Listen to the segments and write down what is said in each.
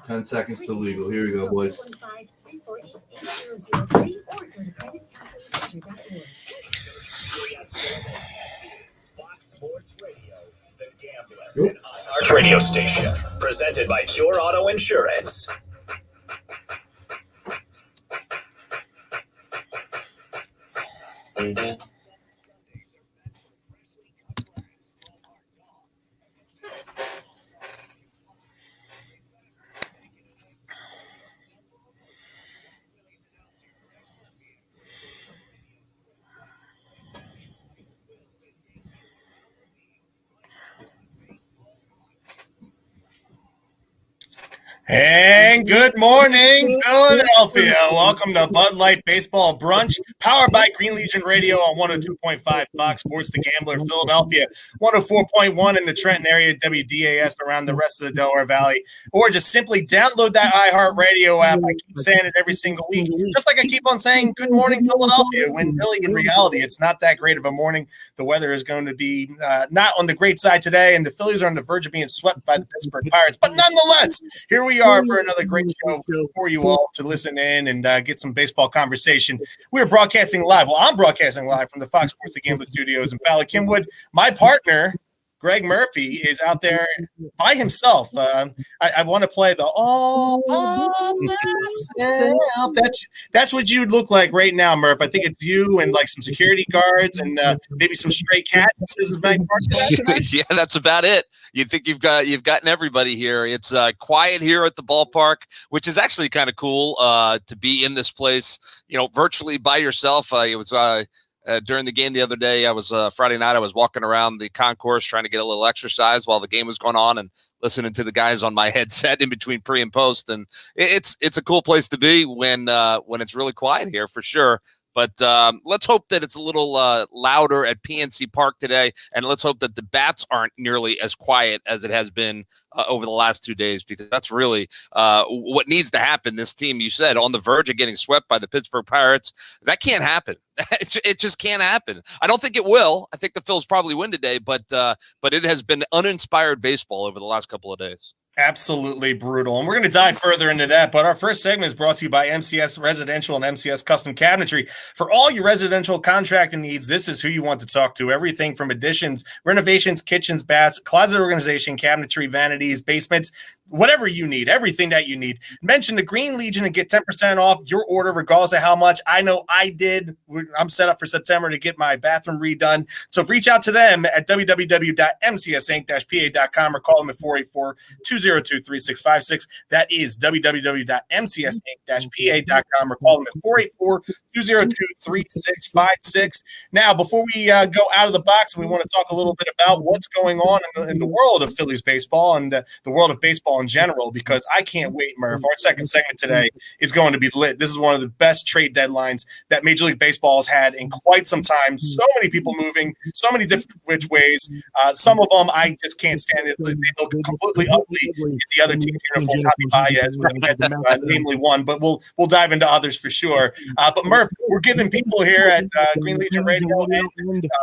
10 seconds to legal. Here we go, boys. Arch radio station, presented by Cure Auto Insurance. And good morning, Philadelphia. Welcome to Bud Light Baseball Brunch, powered by Green Legion Radio on 102.5 Fox Sports The Gambler, Philadelphia, 104.1 in the Trenton area, WDAS around the rest of the Delaware Valley, or just simply download that iHeartRadio app. I keep saying it every single week, just like I keep on saying good morning, Philadelphia, when really in reality it's not that great of a morning. The weather is going to be not on the great side today, and the Phillies are on the verge of being swept by the Pittsburgh Pirates. But nonetheless, here we are for another great show for you all to listen in and get some baseball conversation. We're broadcasting live. Well, I'm broadcasting live from the Fox Sports The Gambler studios in Bala Cynwyd. My partner, Greg Murphy, is out there by himself. I want to play the all by myself. That's what you'd look like right now, Murph. I think it's you and like some security guards and maybe some stray cats. This is my partner. Yeah, that's about it. You think you've gotten everybody here. It's quiet here at the ballpark, which is actually kind of cool to be in this place, virtually by yourself. It was during the game the other day. I was Friday night. I was walking around the concourse trying to get a little exercise while the game was going on and listening to the guys on my headset in between pre and post. And it's a cool place to be when it's really quiet here for sure. But let's hope that it's a little louder at PNC Park today, and let's hope that the bats aren't nearly as quiet as it has been over the last 2 days, because that's really what needs to happen. This team, you said, on the verge of getting swept by the Pittsburgh Pirates. That can't happen. It just can't happen. I don't think it will. I think the Phils probably win today, but it has been uninspired baseball over the last couple of days. Absolutely brutal. And we're going to dive further into that. But our first segment is brought to you by MCS Residential and MCS Custom Cabinetry. For all your residential contracting needs, this is who you want to talk to. Everything from additions, renovations, kitchens, baths, closet organization, cabinetry, vanities, basements, whatever you need, everything that you need. Mention the Green Legion and get 10% off your order regardless of how much. I know I did. I'm set up for September to get my bathroom redone. So reach out to them at www.mcsinc-pa.com or call them at 484-202-3656. That is www.mcsinc-pa.com or call them at 484-202-3656. Now, before we go out of the box, we want to talk a little bit about what's going on in the world of Phillies baseball and the world of baseball in general, because I can't wait, Murph. Our second segment today is going to be lit. This is one of the best trade deadlines that Major League Baseball has had in quite some time. So many people moving, so many different which ways. Some of them I just can't stand it. They look completely ugly in the other team's uniform. Javi Baez, namely one, but we'll dive into others for sure. But Murph, we're giving people here at Green Legion Radio and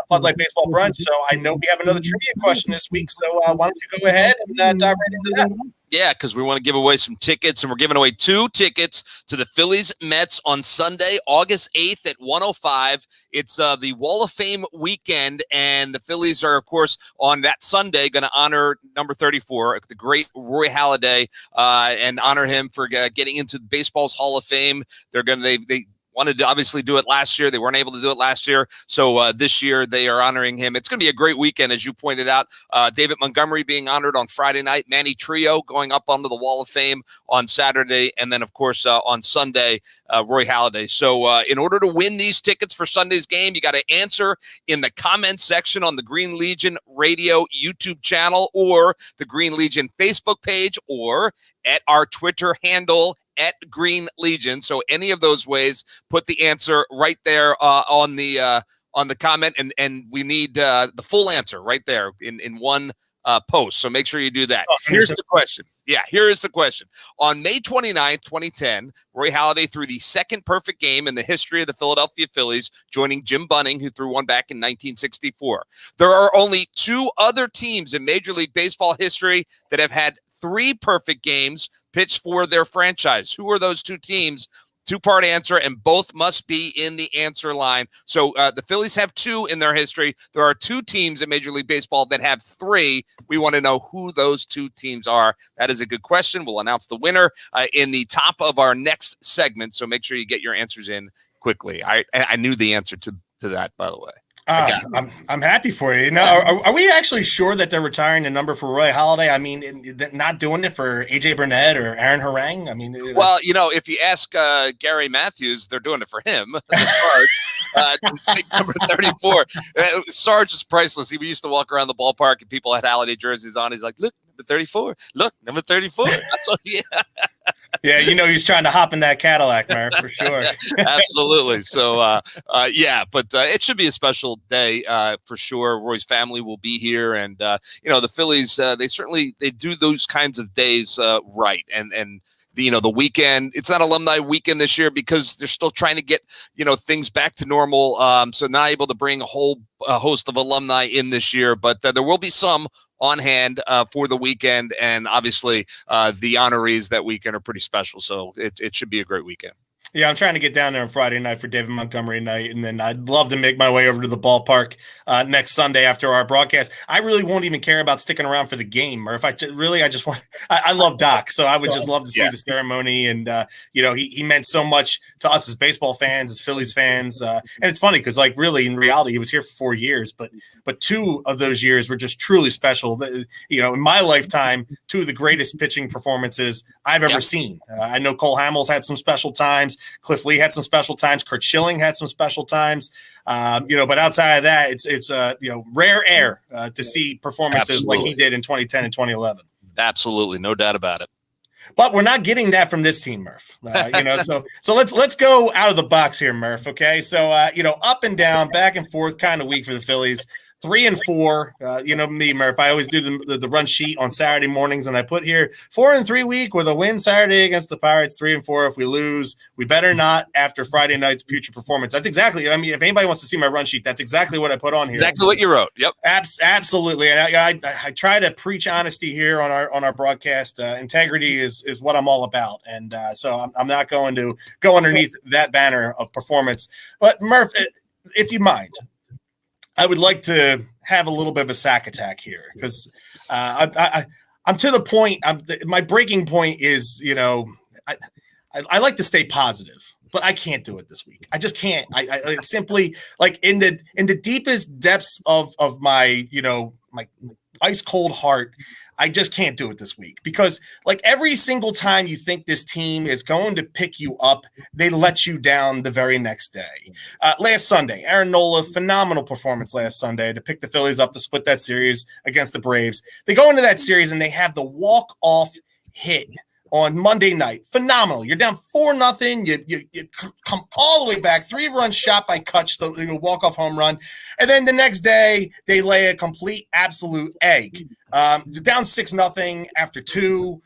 Bud Light Baseball Brunch. So I know we have another trivia question this week. So why don't you go ahead and dive right into that? Yeah, because we want to give away some tickets, and we're giving away 2 tickets to the Phillies-Mets on Sunday, August 8th at 1:05. It's the Wall of Fame weekend, and the Phillies are, of course, on that Sunday going to honor number 34, the great Roy Halladay, and honor him for getting into baseball's Hall of Fame. They wanted to obviously do it last year. They weren't able to do it last year. So this year they are honoring him. It's going to be a great weekend, as you pointed out. David Montgomery being honored on Friday night. Manny Trio going up onto the Wall of Fame on Saturday. And then, of course, on Sunday, Roy Halladay. So in order to win these tickets for Sunday's game, you got to answer in the comments section on the Green Legion Radio YouTube channel or the Green Legion Facebook page or at our Twitter handle at Green Legion. So any of those ways, put the answer right there on the comment, and we need the full answer right there in one post. So make sure you do that. Here's the question. Yeah, here is the question. On May 29th, 2010, Roy Halladay threw the second perfect game in the history of the Philadelphia Phillies, joining Jim Bunning, who threw one back in 1964. There are only 2 other teams in Major League Baseball history that have had 3 perfect games pitched for their franchise. Who are those 2 teams? 2-part answer, and both must be in the answer line. So the Phillies have 2 in their history. There are 2 teams in Major League Baseball that have 3. We want to know who those 2 teams are. That is a good question. We'll announce the winner in the top of our next segment, so make sure you get your answers in quickly. I knew the answer to that, by the way. I'm happy for you. Are we actually sure that they're retiring the number for Roy Halladay? I mean, not doing it for AJ Burnett or Aaron Harang? I mean, well, if you ask Gary Matthews, they're doing it for him. Sarge, number 34. Sarge is priceless. He used to walk around the ballpark and people had Halladay jerseys on. He's like, look, number 34. Look, number 34. That's what, yeah. Yeah, he's trying to hop in that Cadillac, Murph, for sure. Absolutely. So, but it should be a special day for sure. Roy's family will be here, and the Phillies they do those kinds of days right, and the weekend. It's not alumni weekend this year because they're still trying to get things back to normal. So not able to bring a whole host of alumni in this year, but there will be some on hand for the weekend, and obviously the honorees that weekend are pretty special. So it should be a great weekend. Yeah, I'm trying to get down there on Friday night for David Montgomery night, and then I'd love to make my way over to the ballpark next Sunday after our broadcast. I really won't even care about sticking around for the game, or if I just want. I love Doc, so I would just love to see the ceremony, and he meant so much to us as baseball fans, as Phillies fans, and it's funny because really in reality he was here for 4 years, but 2 of those years were just truly special. In my lifetime, 2 of the greatest pitching performances I've ever seen. I know Cole Hamels had some special times. Cliff Lee had some special times. Kurt Schilling had some special times. But outside of that, it's rare air to see performances like he did in 2010 and 2011. Absolutely, no doubt about it. But we're not getting that from this team, Murph. So let's go out of the box here, Murph. Okay, so up and down, back and forth, kind of week for the Phillies. 3 and 4, me, Murph. I always do the run sheet on Saturday mornings, and I put here 4 and 3 week with a win Saturday against the Pirates. 3 and 4 if we lose. We better not after Friday night's future performance. That's exactly. I mean, if anybody wants to see my run sheet, that's exactly what I put on here. Exactly what you wrote. Yep. Absolutely. And I try to preach honesty here on our broadcast. Integrity is what I'm all about, and so I'm not going to go underneath that banner of performance. But Murph, if you mind, I would like to have a little bit of a sack attack here because I'm to the point. My breaking point is, I like to stay positive, but I can't do it this week. I just can't. I simply in the deepest depths of my my ice cold heart. I just can't do it this week because every single time you think this team is going to pick you up, they let you down the very next day. Last Sunday, Aaron Nola, phenomenal performance last Sunday to pick the Phillies up to split that series against the Braves. They go into that series and they have the walk-off hit on Monday night. Phenomenal. You're down 4-0. You come all the way back. 3-run shot by Kutch, the walk-off home run. And then the next day, they lay a complete, absolute egg. Down 6-0 after 2.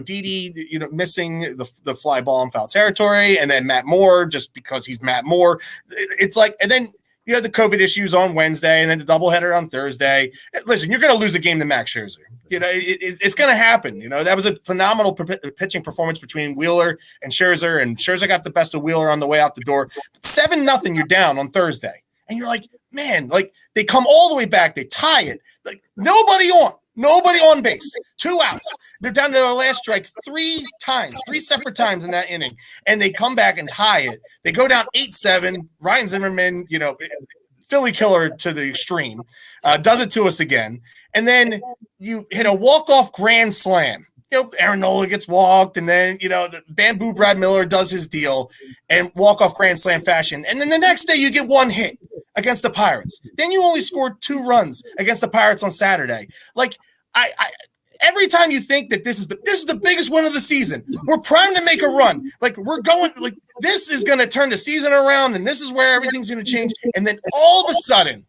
Didi, missing the fly ball in foul territory. And then Matt Moore, just because he's Matt Moore. It's and then you had the COVID issues on Wednesday and then the doubleheader on Thursday. Listen, you're going to lose a game to Max Scherzer. It's going to happen. That was a phenomenal pitching performance between Wheeler and Scherzer got the best of Wheeler on the way out the door. 7-0, you're down on Thursday. And you're like, man, they come all the way back. They tie it. Nobody on base. 2 outs. They're down to their last strike 3 separate times in that inning. And they come back and tie it. They go down 8-7. Ryan Zimmerman, Philly killer to the extreme, does it to us again. And then you hit a walk-off grand slam. Aaron Nola gets walked, and then, the Bamboo Brad Miller does his deal and walk-off grand slam fashion. And then the next day you get 1 hit against the Pirates. Then you only scored 2 runs against the Pirates on Saturday. Every time you think that this is the biggest win of the season, we're primed to make a run. We're going this is going to turn the season around, and this is where everything's going to change. And then all of a sudden,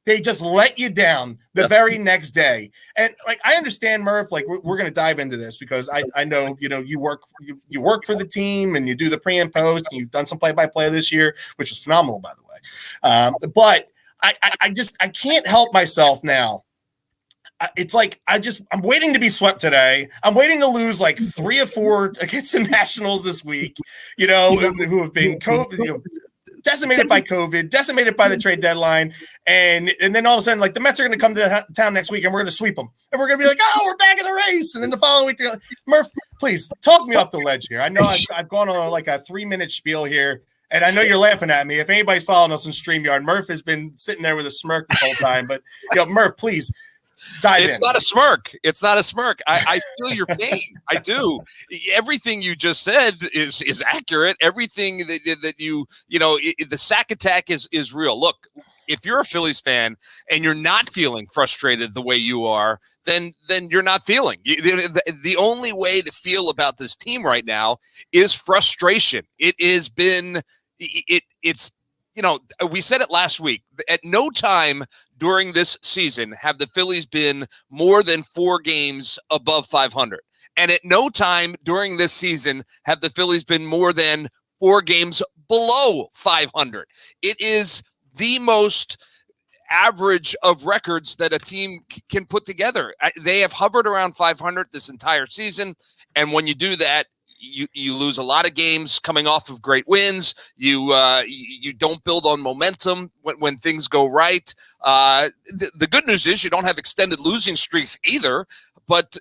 they just let you down the very next day. And I understand, Murph, we're going to dive into this because I know, you work for the team and you do the pre and post, and you've done some play-by-play this year, which was phenomenal, by the way. But I can't help myself now. it's like I'm waiting to be swept today. I'm waiting to lose like 3 or 4 against the Nationals this week, who have been COVID, decimated by COVID, decimated by the trade deadline. And then all of a sudden, like the Mets are going to come to town next week and we're going to sweep them. And we're going to be like, oh, we're back in the race. And then the following week, like, Murph, please talk me off the ledge here. I know I've gone on like a 3-minute spiel here. And I know you're laughing at me. If anybody's following us on StreamYard, Murph has been sitting there with a smirk this whole time. But, Murph, please dive in. It's not a smirk. It's not a smirk. I feel your pain. I do. Everything you just said is accurate. Everything that the sack attack is real. Look, if you're a Phillies fan and you're not feeling frustrated the way you are, then you're not feeling. The only way to feel about this team right now is frustration. It has been it's we said it last week. At no time during this season have the Phillies been more than 4 games above 500. And at no time during this season have the Phillies been more than 4 games below 500. It is the most average of records that a team can put together. They have hovered around 500 this entire season. And when you do that, you lose a lot of games coming off of great wins. You don't build on momentum when things go right. The good news is you don't have extended losing streaks either, but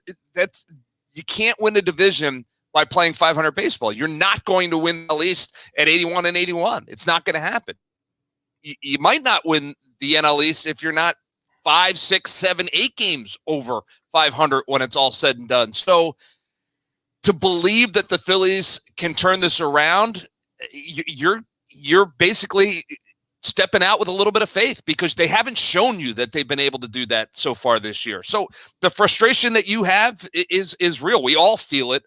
you can't win a division by playing 500 baseball. You're not going to win the East at 81-81. It's not going to happen. You might not win the NL East if you're not 5, 6, 7, 8 games over 500 when it's all said and done. So to believe that the Phillies can turn this around, you're basically stepping out with a little bit of faith because they haven't shown you that they've been able to do that so far this year. So the frustration that you have is real. We all feel it.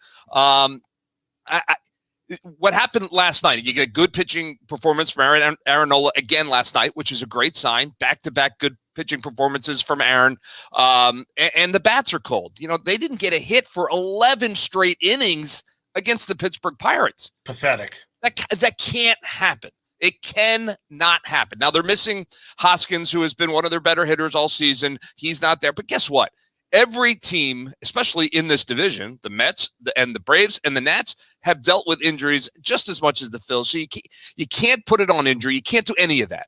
What happened last night? You get a good pitching performance from Aaron Nola again last night, which is a great sign. Back-to-back good pitching performances from Aaron. And the bats are cold. They didn't get a hit for 11 straight innings against the Pittsburgh Pirates. Pathetic. That can't happen. It cannot happen. Now, they're missing Hoskins, who has been one of their better hitters all season. He's not there. But guess what? Every team, especially in this division, the Mets and the Braves and the Nats, have dealt with injuries just as much as the Phils. So you can't put it on injury. You can't do any of that.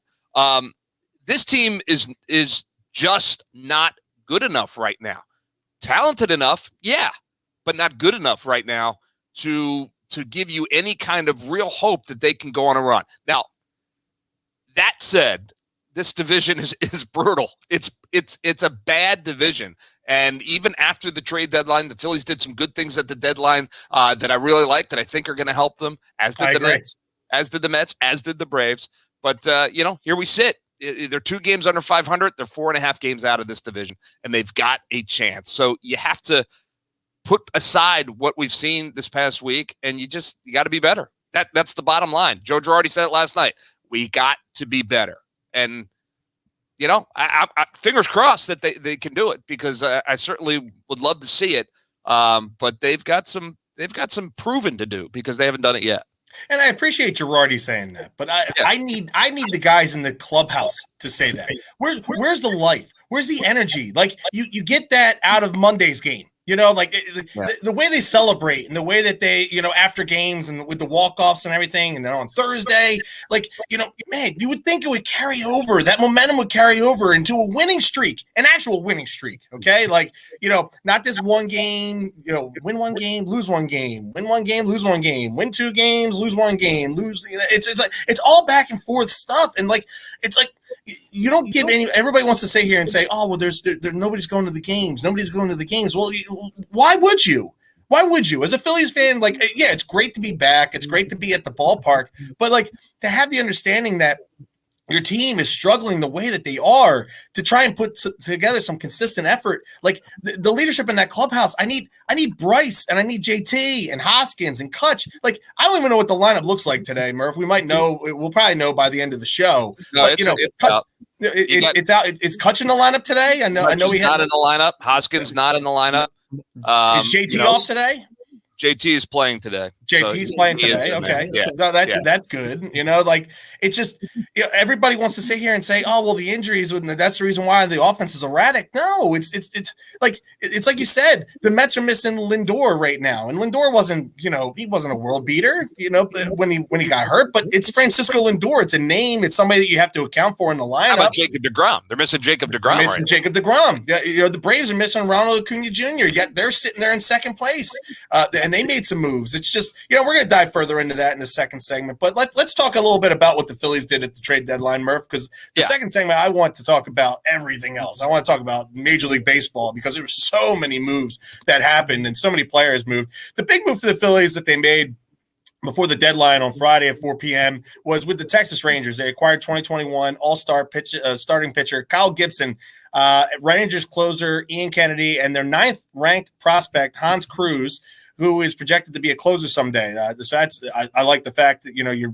This team is just not good enough right now. Talented enough, yeah, but not good enough right now to give you any kind of real hope that they can go on a run. Now, that said, this division is brutal. It's a bad division. And even after the trade deadline, the Phillies did some good things at the deadline that I really like, that I think are going to help them, as did the Mets, as did the Braves. But, here we sit. They're 2 games under 500. They're 4.5 games out of this division, and they've got a chance. So you have to put aside what we've seen this past week, and you got to be better. That's the bottom line. Joe Girardi said it last night. We got to be better. And, I fingers crossed that they can do it, because I certainly would love to see it. But they've got some proving to do, because they haven't done it yet. And I appreciate Girardi saying that, but I need the guys in the clubhouse to say that. Where's the life? Where's the energy? Like you get that out of Monday's game. The way they celebrate and the way that they, after games and with the walk-offs and everything, and then on Thursday, man, you would think it would carry over. That momentum would carry over into a winning streak, an actual winning streak, okay? Not this one game, win one game, lose one game, win one game, lose one game, win 2 games, lose one game, lose. It's all back and forth stuff, and you don't give any. Everybody wants to sit here and say, "Oh, well, there's nobody's going to the games. Nobody's going to the games." Well, why would you? Why would you? As a Phillies fan, yeah, it's great to be back. It's great to be at the ballpark, but to have the understanding that your team is struggling the way that they are, to try and put together some consistent effort. The leadership in that clubhouse, I need Bryce, and I need JT and Hoskins and Kutch. I don't even know what the lineup looks like today, Murph. We might know. We'll probably know by the end of the show. No, it's out. It's out. Is Kutch in the lineup today? I know he's not in the lineup. Hoskins not in the lineup. Is JT off today? JT is playing today. JT's So playing he is today. in there. Okay. Yeah. No, Yeah. that's good. Like it's just everybody wants to sit here and say, oh, well, the injuries, that's the reason why the offense is erratic. No, it's like you said, the Mets are missing Lindor right now. And Lindor wasn't, he wasn't a world beater, when he got hurt, but it's Francisco Lindor. It's a name. It's somebody that you have to account for in the lineup. How about Jacob deGrom? They're missing Jacob deGrom. Missing Jacob deGrom. The Braves are missing Ronald Acuna Jr. Yet they're sitting there in second place, and they made some moves. It's just, we're going to dive further into that in the second segment. But let's talk a little bit about what the Phillies did at the trade deadline, Murph, because the second segment, I want to talk about everything else. I want to talk about Major League Baseball because there were so many moves that happened and so many players moved. The big move for the Phillies that they made before the deadline on Friday at 4 p.m. was with the Texas Rangers. They acquired 2021 All-Star starting pitcher Kyle Gibson, Rangers closer Ian Kennedy, and their 9th-ranked prospect Hans Cruz, who is projected to be a closer someday. So I like the fact that you're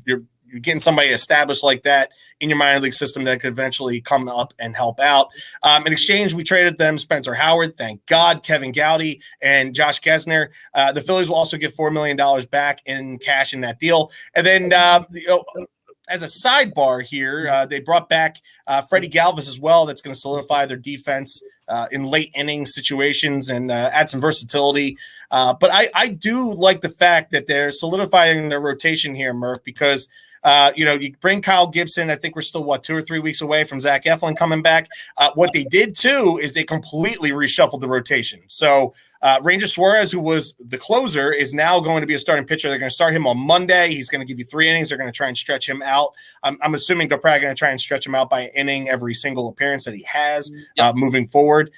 getting somebody established like that in your minor league system that could eventually come up and help out. In exchange, we traded them Spencer Howard, thank God, Kevin Gowdy, and Josh Gesner. The Phillies will also get $4 million back in cash in that deal. And then, as a sidebar here, they brought back Freddie Galvis as well. That's going to solidify their defense in late inning situations and add some versatility. But I do like the fact that they're solidifying their rotation here, Murph, because you bring Kyle Gibson. I think we're still, 2 or 3 weeks away from Zach Eflin coming back. What they did, too, is they completely reshuffled the rotation. So Ranger Suarez, who was the closer, is now going to be a starting pitcher. They're going to start him on Monday. He's going to give you 3 innings. They're going to try and stretch him out. I'm assuming they're probably going to try and stretch him out by an inning every single appearance that he has moving forward.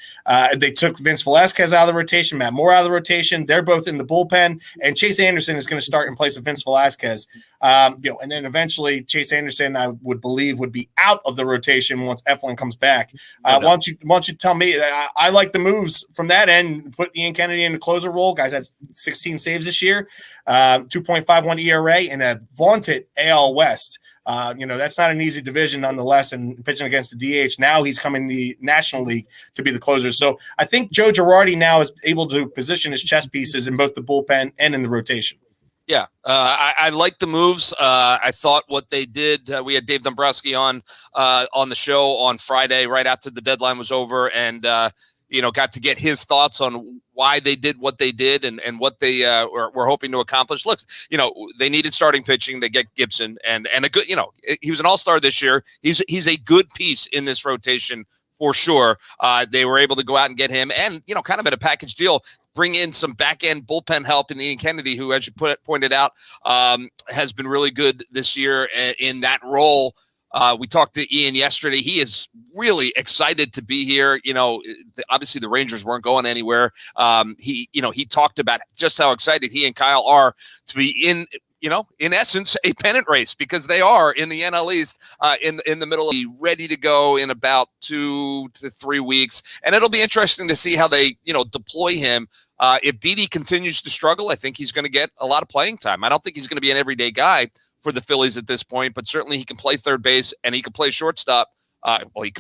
They took Vince Velasquez out of the rotation, Matt Moore out of the rotation. They're both in the bullpen, and Chase Anderson is going to start in place of Vince Velasquez. And then eventually Chase Anderson, I would believe, would be out of the rotation once Eflin comes back. Why don't you tell me? I like the moves from that end. Put Ian Kennedy in the closer role. Guys had 16 saves this year, 2.51 ERA, and a vaunted AL West. That's not an easy division nonetheless, and pitching against the DH. Now he's coming to the National League to be the closer. So I think Joe Girardi now is able to position his chess pieces in both the bullpen and in the rotation. Yeah, I like the moves. I thought what they did. We had Dave Dombrowski on the show on Friday right after the deadline was over, and got to get his thoughts on why they did what they did and what they were hoping to accomplish. Look, they needed starting pitching. They get Gibson and a good. He was an all-star this year. He's a good piece in this rotation for sure. They were able to go out and get him, and kind of at a package deal. Bring in some back-end bullpen help in Ian Kennedy, who, as you pointed out, has been really good this year in that role. We talked to Ian yesterday. He is really excited to be here. Obviously the Rangers weren't going anywhere. He talked about just how excited he and Kyle are to be in essence, a pennant race, because they are in the NL East in the middle of ready to go in about 2 to 3 weeks. And it'll be interesting to see how they, deploy him. If Didi continues to struggle, I think he's going to get a lot of playing time. I don't think he's going to be an everyday guy for the Phillies at this point, but certainly he can play third base and he can play shortstop.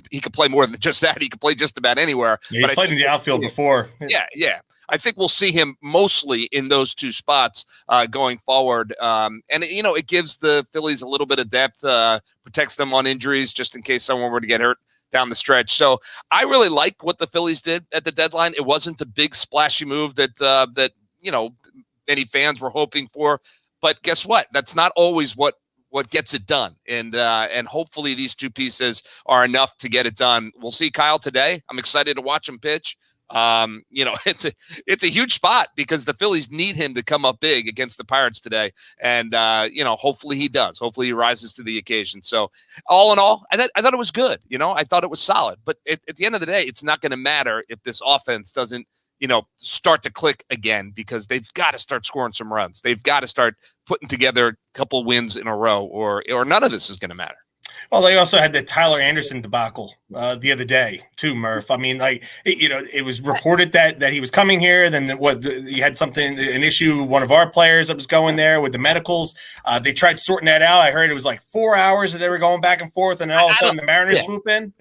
He could play more than just that. He could play just about anywhere. Yeah, he's played in the outfield before. Yeah. I think we'll see him mostly in those 2 spots going forward. It gives the Phillies a little bit of depth, protects them on injuries just in case someone were to get hurt down the stretch. So I really like what the Phillies did at the deadline. It wasn't the big splashy move that many fans were hoping for. But guess what? That's not always what gets it done. And hopefully these 2 pieces are enough to get it done. We'll see Kyle today. I'm excited to watch him pitch. It's a huge spot because the Phillies need him to come up big against the Pirates today. And, hopefully he does. Hopefully he rises to the occasion. So all in all, I thought it was good. I thought it was solid. But at the end of the day, it's not going to matter if this offense doesn't, start to click again, because they've got to start scoring some runs. They've got to start putting together a couple wins in a row or none of this is going to matter. Well, they also had the Tyler Anderson debacle the other day too, Murph. I mean, it was reported that he was coming here. Then you had an issue. One of our players that was going there with the medicals. They tried sorting that out. I heard it was like 4 hours that they were going back and forth, and then all of a sudden the Mariners swoop in.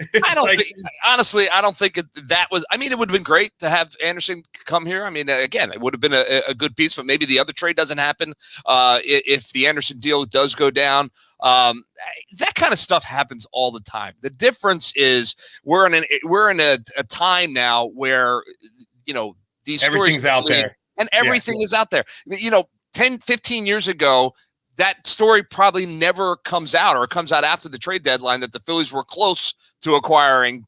Honestly, I don't think that was. I mean, it would have been great to have Anderson come here. I mean, again, it would have been a good piece, but maybe the other trade doesn't happen if the Anderson deal does go down. That kind of stuff happens all the time. The difference is we're in a time now where these everything's stories out there and everything is out there. 10, 15 years ago, that story probably never comes out, or it comes out after the trade deadline that the Phillies were close to acquiring.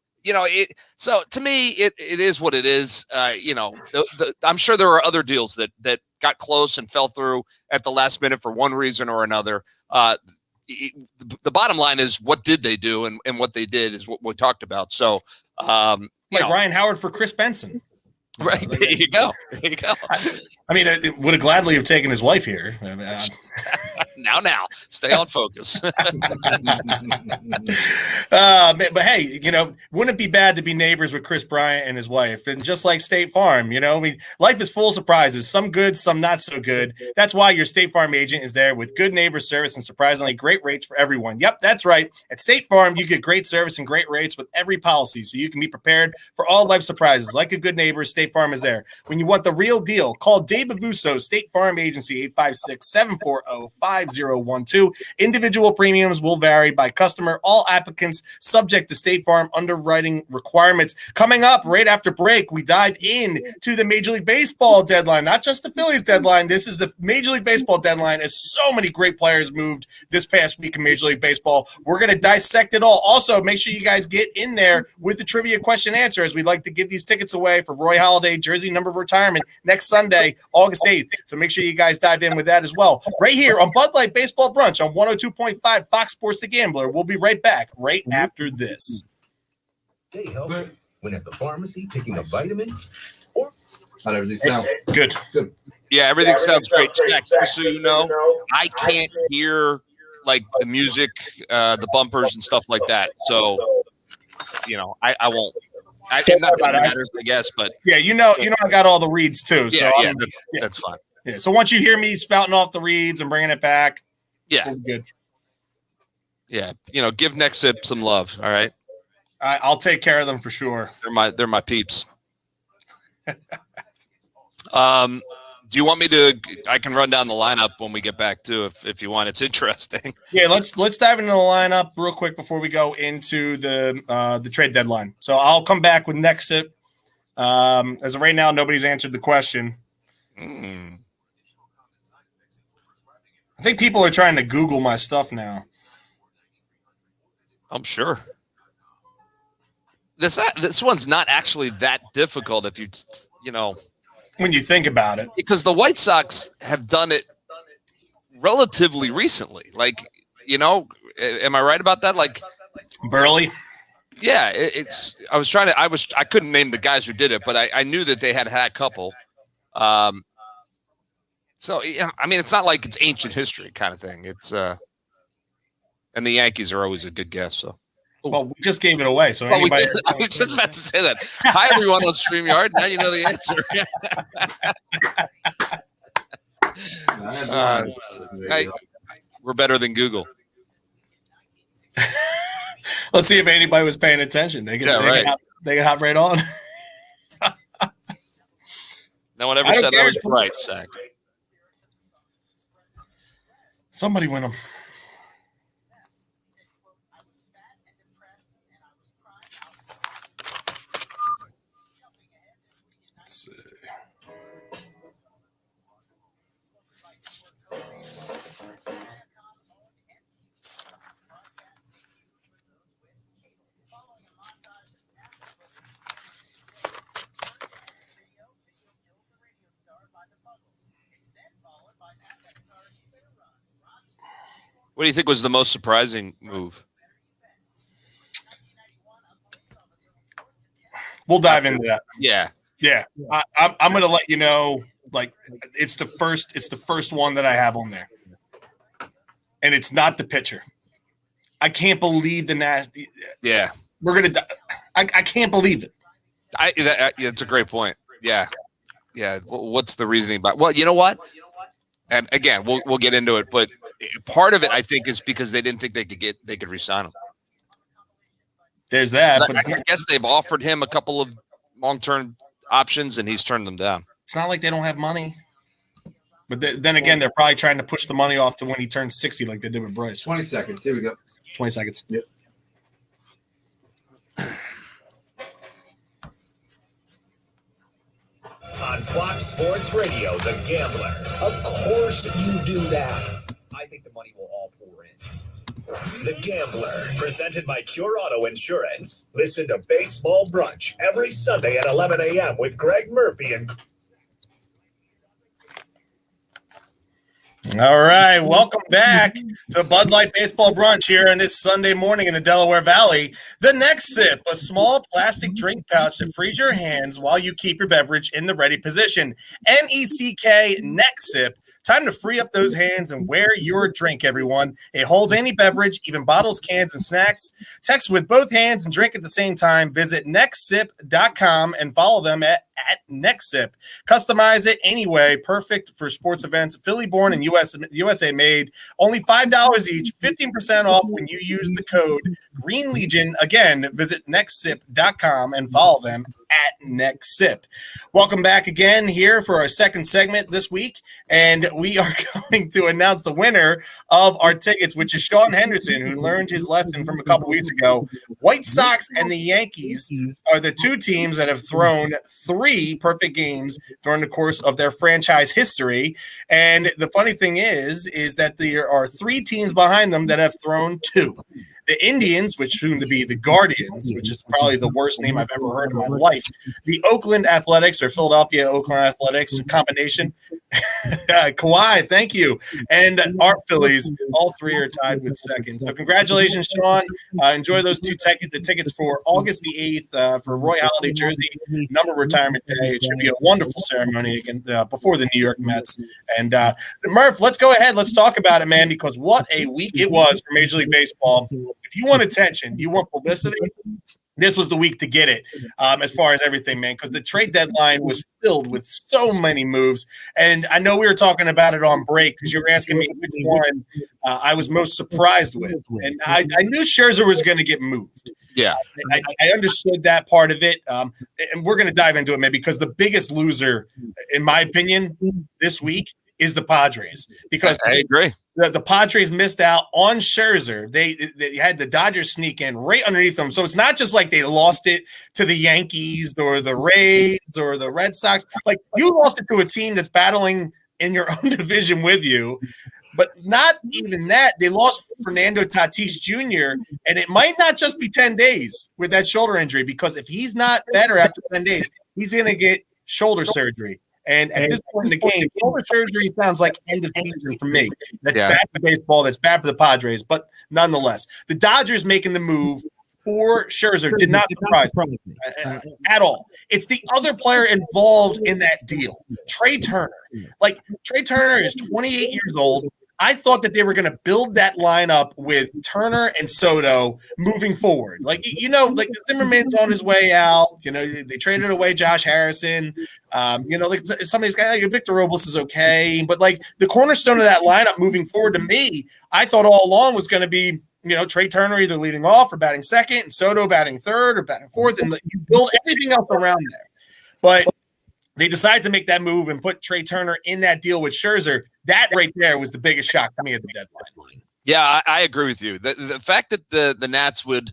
So to me, it is what it is. I'm sure there are other deals that got close and fell through at the last minute for one reason or another. The bottom line is, what did they do, and what they did is what we talked about. So, Ryan Howard for Chris Benson. Right. There you go. I mean, it would have gladly have taken his wife here. Now, stay on focus. But hey, wouldn't it be bad to be neighbors with Chris Bryant and his wife? And just like State Farm, life is full of surprises, some good, some not so good. That's why your State Farm agent is there with good neighbor service and surprisingly great rates for everyone. Yep, that's right. At State Farm, you get great service and great rates with every policy, so you can be prepared for all life surprises. Like a good neighbor, State Farm is there. When you want the real deal, call Dave Avuso, State Farm Agency, 856-740-5012. Individual premiums will vary by customer. All applicants subject to State Farm underwriting requirements. Coming up right after break, we dive in to the Major League Baseball deadline, not just the Phillies deadline. This is the Major League Baseball deadline, as so many great players moved this past week in Major League Baseball. We're going to dissect it all. Also, make sure you guys get in there with the trivia question answer, as we'd like to give these tickets away for Roy Holiday jersey number of retirement next Sunday, August 8th. So make sure you guys dive in with that as well. Right here on Bud Light Baseball Brunch on 102.5 Fox Sports The Gambler. We'll be right back right after this. Stay healthy when at the pharmacy picking up vitamins or How'd everything sound? Good. Yeah, everything sounds great. Jack, just so you know, I can't hear like the music, the bumpers and stuff like that. So, I won't. Not that it matters, I guess, but I got all the reads too. So that's fine. Yeah. So once you hear me spouting off the reads and bringing it back, we'll be good. Yeah, give Next Sip some love. All right, I'll take care of them for sure. They're my peeps. Do you want me to? I can run down the lineup when we get back too, if you want. It's interesting. Yeah, let's dive into the lineup real quick before we go into the trade deadline. So I'll come back with next sip. As of right now, nobody's answered the question. I think people are trying to Google my stuff now. I'm sure. This one's not actually that difficult if you when you think about it, because the White Sox have done it relatively recently. Like, am I right about that? Like Burley. Yeah, I couldn't name the guys who did it, but I knew that they had a couple. So I mean, it's not like it's ancient history kind of thing. It's and the Yankees are always a good guess. So. Well, we just gave it away. So I was just about to say that. Hi, everyone on StreamYard. Now you know the answer. We're better than Google. Let's see if anybody was paying attention. They can hop right on. No one ever said I was right, Zach. Somebody win them. What do you think was the most surprising move? We'll dive into that. Yeah. I'm going to let you know. Like, it's the first one that I have on there, and it's not the pitcher. I can't believe Yeah. we're going to I can't believe it. It's a great point. Yeah. Yeah. What's the reasoning about? Well, you know what? And again, we'll get into it, but part of it I think is because they didn't think they could re-sign him. There's that. But I guess they've offered him a couple of long-term options and he's turned them down. It's not like they don't have money. But then again, they're probably trying to push the money off to when he turns 60 like they did with Bryce. 20 seconds. Here we go. 20 seconds. Yep. On Fox Sports Radio, The Gambler. Of course you do that. I think the money will all pour in. The Gambler, presented by Cure Auto Insurance. Listen to Baseball Brunch every Sunday at 11 a.m. with Greg Murphy and... All right, welcome back to Bud Light Baseball Brunch here on this Sunday morning in the Delaware Valley. The next sip, a small plastic drink pouch that frees your hands while you keep your beverage in the ready position. NECK Next Sip. Time to free up those hands and wear your drink, everyone. It holds any beverage, even bottles, cans, and snacks. Text with both hands and drink at the same time. Visit nextsip.com and follow them at NextSip. Customize it anyway. Perfect for sports events. Philly born and USA made. Only $5 each. 15% off when you use the code Green Legion. Again, visit nextsip.com and follow them at NextSip. Welcome back again here for our second segment this week. And we are going to announce the winner of our tickets, which is Sean Henderson, who learned his lesson from a couple weeks ago. White Sox and the Yankees are the two teams that have thrown 3 perfect games during the course of their franchise history. And the funny thing is that there are 3 teams behind them that have thrown 2. The Indians, which soon to be the Guardians, which is probably the worst name I've ever heard in my life. The Oakland Athletics, or Philadelphia Oakland Athletics combination. Kawhi, thank you. And our Phillies, all 3 are tied with second. So congratulations, Sean. Enjoy those 2 the tickets for August the 8th for Roy Halladay Jersey number retirement day. It should be a wonderful ceremony again before the New York Mets. And Murph, let's go ahead. Let's talk about it, man, because what a week it was for Major League Baseball. If you want attention, you want publicity, this was the week to get it as far as everything, man, because the trade deadline was filled with so many moves. And I know we were talking about it on break because you were asking me which one I was most surprised with. And I knew Scherzer was going to get moved. Yeah. I understood that part of it. And we're going to dive into it, man, because the biggest loser, in my opinion, this week is the Padres. Because I agree. The Padres missed out on Scherzer. They had the Dodgers sneak in right underneath them. So it's not just like they lost it to the Yankees or the Rays or the Red Sox. Like, you lost it to a team that's battling in your own division with you. But not even that. They lost Fernando Tatis Jr., and it might not just be 10 days with that shoulder injury, because if he's not better after 10 days, he's going to get shoulder surgery. And at this point in the game, shoulder surgery sounds like end of season for me. That's bad for baseball. That's bad for the Padres. But nonetheless, the Dodgers making the move for Scherzer did not surprise me at all. It's the other player involved in that deal, Trey Turner. Like, Trey Turner is 28 years old. I thought that they were going to build that lineup with Turner and Soto moving forward. Like, like Zimmerman's on his way out. They traded away Josh Harrison. Like some of these guys, like Victor Robles is okay. But, like, the cornerstone of that lineup moving forward, to me, I thought all along was going to be, Trey Turner either leading off or batting second, and Soto batting third or batting fourth. And you build everything else around there. But they decided to make that move and put Trey Turner in that deal with Scherzer. That right there was the biggest shock to me at the deadline. Yeah, I agree with you. The fact that the Nats would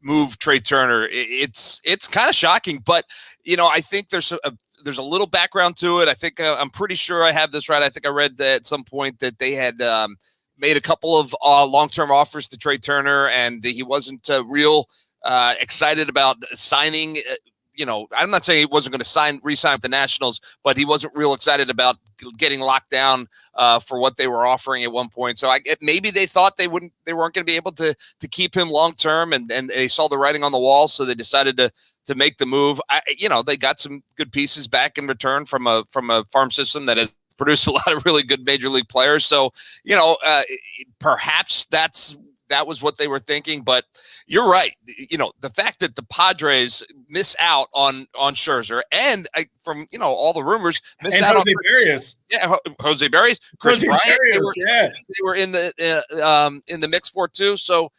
move Trey Turner, it's kind of shocking. But I think there's a little background to it. I think I'm pretty sure I have this right. I think I read that at some point that they had made a couple of long-term offers to Trey Turner, and he wasn't real excited about signing. I'm not saying he wasn't going to re-sign with the Nationals, but he wasn't real excited about getting locked down for what they were offering at one point. So maybe they thought they weren't going to be able to keep him long term, and they saw the writing on the wall, so they decided to make the move. They got some good pieces back in return from a farm system that has produced a lot of really good major league players. So perhaps that's that was what they were thinking. But you're right. The fact that the Padres miss out on Scherzer and from all the rumors miss and out Jose on Barrios. Yeah, Jose Barrios, Chris Bryant. Barrios, they were in the mix for it too. So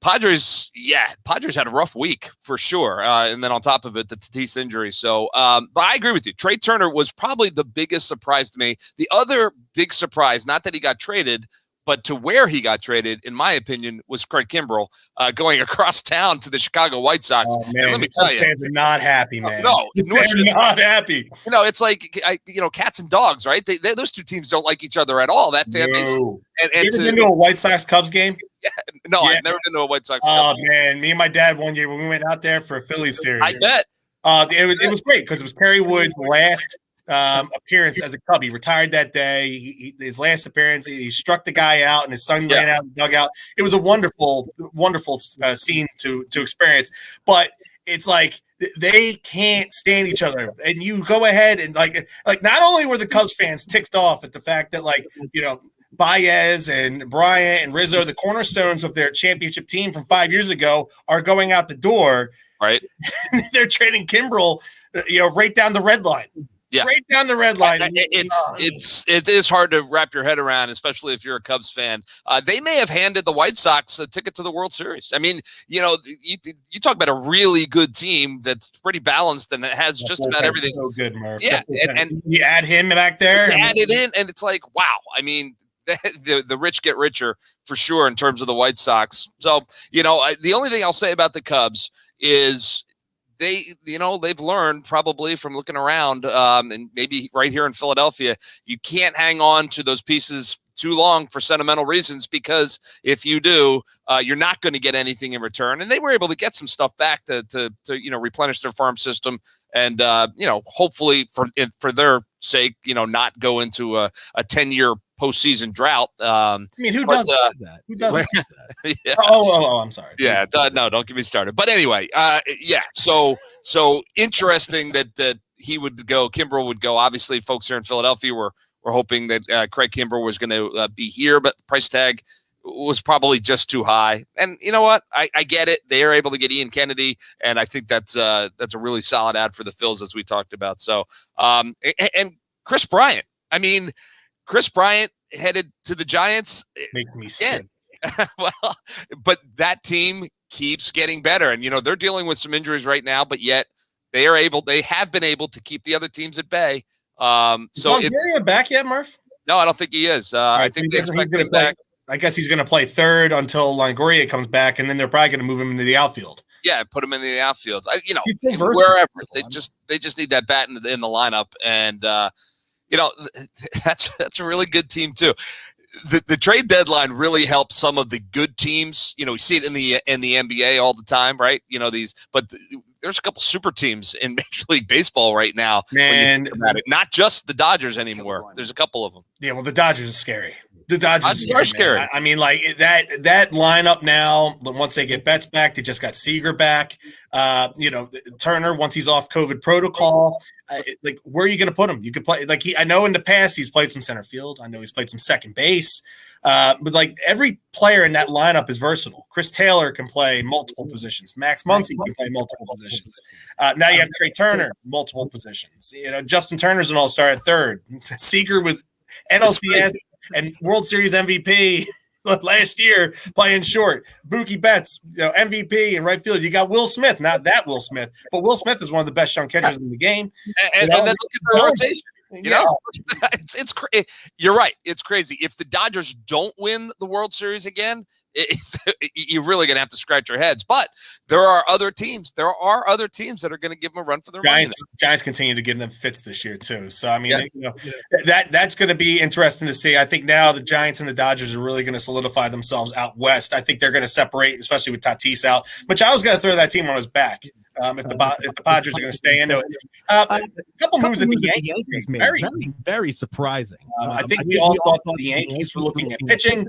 Padres had a rough week for sure. And then on top of it, the Tatis injury. So, but I agree with you. Trey Turner was probably the biggest surprise to me. The other big surprise, not that he got traded, but to where he got traded, in my opinion, was Craig Kimbrell going across town to the Chicago White Sox. Oh, man, and let me tell you, fans are not happy, man. No, they're not happy. It's like cats and dogs, right? Those two teams don't like each other at all. That fan base. You ever been to a White Sox Cubs game? Yeah, no, yeah. I've never been to a White Sox. Oh man, me and my dad one year when we went out there for a Phillies series. I bet. It was great because it was Kerry Wood's last appearance as a Cub. He retired that day. His last appearance, he struck the guy out, and his son ran out and dug out. It was a wonderful, wonderful scene to experience. But it's like they can't stand each other, and you go ahead and like not only were the Cubs fans ticked off at the fact that Baez and Bryant and Rizzo, the cornerstones of their championship team from 5 years ago, are going out the door. Right. They're trading Kimbrell, right down the red line. Yeah. Right down the red line. It is hard to wrap your head around, especially if you're a Cubs fan. They may have handed the White Sox a ticket to the World Series. I mean, you talk about a really good team that's pretty balanced and it has just about everything. So good, Murph. Yeah, and you add him back there. Add it in, and it's like, wow. I mean, the rich get richer for sure in terms of the White Sox. So, the only thing I'll say about the Cubs is they've learned probably from looking around and maybe right here in Philadelphia, you can't hang on to those pieces too long for sentimental reasons, because if you do, you're not going to get anything in return. And they were able to get some stuff back to replenish their farm system and, hopefully for their sake, not go into a 10-year postseason drought. I mean, who does that? Who does that? Yeah. Oh, I'm sorry. Yeah, no, don't get me started. But anyway, so interesting that he would go, Kimbrell would go. Obviously, folks here in Philadelphia were hoping that Craig Kimbrell was going to be here, but the price tag was probably just too high. And you know what? I get it. They are able to get Ian Kennedy, and I think that's a really solid ad for the Phils, as we talked about. So, and Chris Bryant. I mean, Chris Bryant headed to the Giants. Makes me sick. Well, but that team keeps getting better, and they're dealing with some injuries right now, but yet they have been able to keep the other teams at bay. So is Longoria back yet, Murph? No, I don't think he is. I think they expect him back. I guess he's going to play third until Longoria comes back, and then they're probably going to move him into the outfield. Yeah, put him in the outfield. Wherever they just need that bat in the lineup, and that's a really good team too. The trade deadline really helps some of the good teams. We see it in the NBA all the time, right? There's a couple super teams in Major League Baseball right now. Man, not just the Dodgers anymore. There's a couple of them. Yeah, well, the Dodgers are scary. The Dodgers are scary. I mean, like that lineup now. Once they get Betts back, they just got Seager back. Turner, once he's off COVID protocol, where are you going to put him? You could play I know in the past he's played some center field. I know he's played some second base. But every player in that lineup is versatile. Chris Taylor can play multiple positions. Max Muncy can play multiple positions. Now you have Trey Turner, multiple positions. Justin Turner's an all-star at third. Seager was NLCS and World Series MVP last year playing short. Mookie Betts, MVP in right field. You got Will Smith, not that Will Smith, but Will Smith is one of the best young catchers in the game. And then look at the rotation. It's you're right. It's crazy. If the Dodgers don't win the World Series again, you're really going to have to scratch your heads. But there are other teams. There are other teams that are going to give them a run for their money. Giants continue to give them fits this year too. So I mean, that's going to be interesting to see. I think now the Giants and the Dodgers are really going to solidify themselves out west. I think they're going to separate, especially with Tatis out. But I was going to throw that team on his back. If the Padres are going to stay into it. A couple moves that the Yankees made. Very, very surprising. I think we all thought the Yankees were looking at pitching,